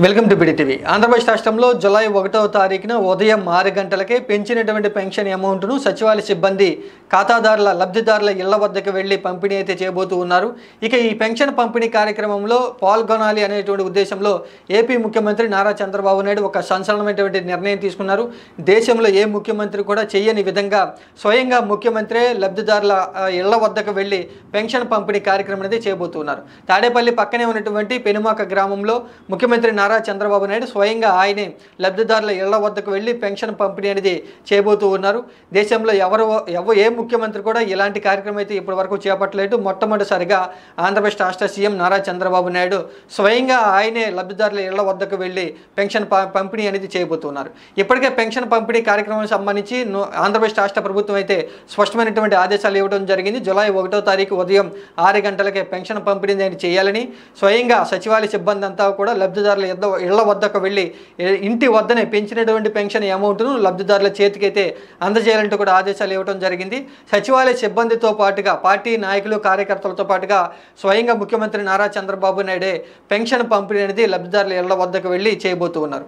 Welcome to బిడిటీవీ. Andhra Pradesh రాష్ట్రంలో July 1వ తారీఖున ఉదయం 6 గంటలకే పెంచినటువంటి పెన్షన్ అమౌంట్ను సచివాలయ సిబ్బంది లబ్ధిదారుల ఇళ్ల వద్దకు వెళ్లి పంపిణీ అయితే చేయబోతూ ఉన్నారు. ఇక ఈ పెన్షన్ పంపిణీ కార్యక్రమంలో పాల్గొనాలి అనేటువంటి ఉద్దేశంలో ఏపీ ముఖ్యమంత్రి నారా చంద్రబాబు నాయుడు ఒక సంచలనమైనటువంటి నిర్ణయం తీసుకున్నారు. దేశంలో ఏ ముఖ్యమంత్రి కూడా చేయని విధంగా స్వయంగా ముఖ్యమంత్రి లబ్ధిదారుల ఇళ్ల వద్దకు వెళ్లి పెన్షన్ పంపిణీ కార్యక్రమం అనేది చేయబోతున్నారు. తాడేపల్లి పక్కనే ఉన్నటువంటి పెనుమాక గ్రామంలో ముఖ్యమంత్రి నారా చంద్రబాబు నాయుడు స్వయంగా ఆయనే లబ్ధిదారుల ఇళ్ల వద్దకు వెళ్ళి పెన్షన్ పంపిణీ అనేది చేయబోతూ ఉన్నారు. దేశంలో ఏ ముఖ్యమంత్రి కూడా ఇలాంటి కార్యక్రమం అయితే ఇప్పటి వరకు చేపట్టలేదు. మొట్టమొదటిసారిగా ఆంధ్రప్రదేశ్ రాష్ట్ర సీఎం నారా చంద్రబాబు నాయుడు స్వయంగా ఆయనే లబ్ధిదారుల ఇళ్ల వద్దకు వెళ్ళి పెన్షన్ పంపిణీ అనేది చేయబోతున్నారు. ఇప్పటికే పెన్షన్ పంపిణీ కార్యక్రమానికి సంబంధించి ఆంధ్రప్రదేశ్ రాష్ట్ర ప్రభుత్వం అయితే స్పష్టమైనటువంటి ఆదేశాలు ఇవ్వడం జరిగింది. జూలై 1వ తారీఖు ఉదయం 6 గంటలకే పెన్షన్ పంపిణీ చేయాలని స్వయంగా సచివాలయ సిబ్బంది అంతా కూడా లబ్ధిదారుల ఇళ్ల వద్దకు వెళ్ళి ఇంటి వద్దనే పెంచినటువంటి పెన్షన్ అమౌంట్ను లబ్ధిదారుల చేతికైతే అందజేయాలంటూ కూడా ఆదేశాలు ఇవ్వడం జరిగింది. సచివాలయ సిబ్బందితో పాటుగా పార్టీ నాయకులు కార్యకర్తలతో పాటుగా స్వయంగా ముఖ్యమంత్రి నారా చంద్రబాబు నాయుడే పెన్షన్ పంపిణీ అనేది లబ్ధిదారుల ఇళ్ల వద్దకు వెళ్ళి చేయబోతూ ఉన్నారు.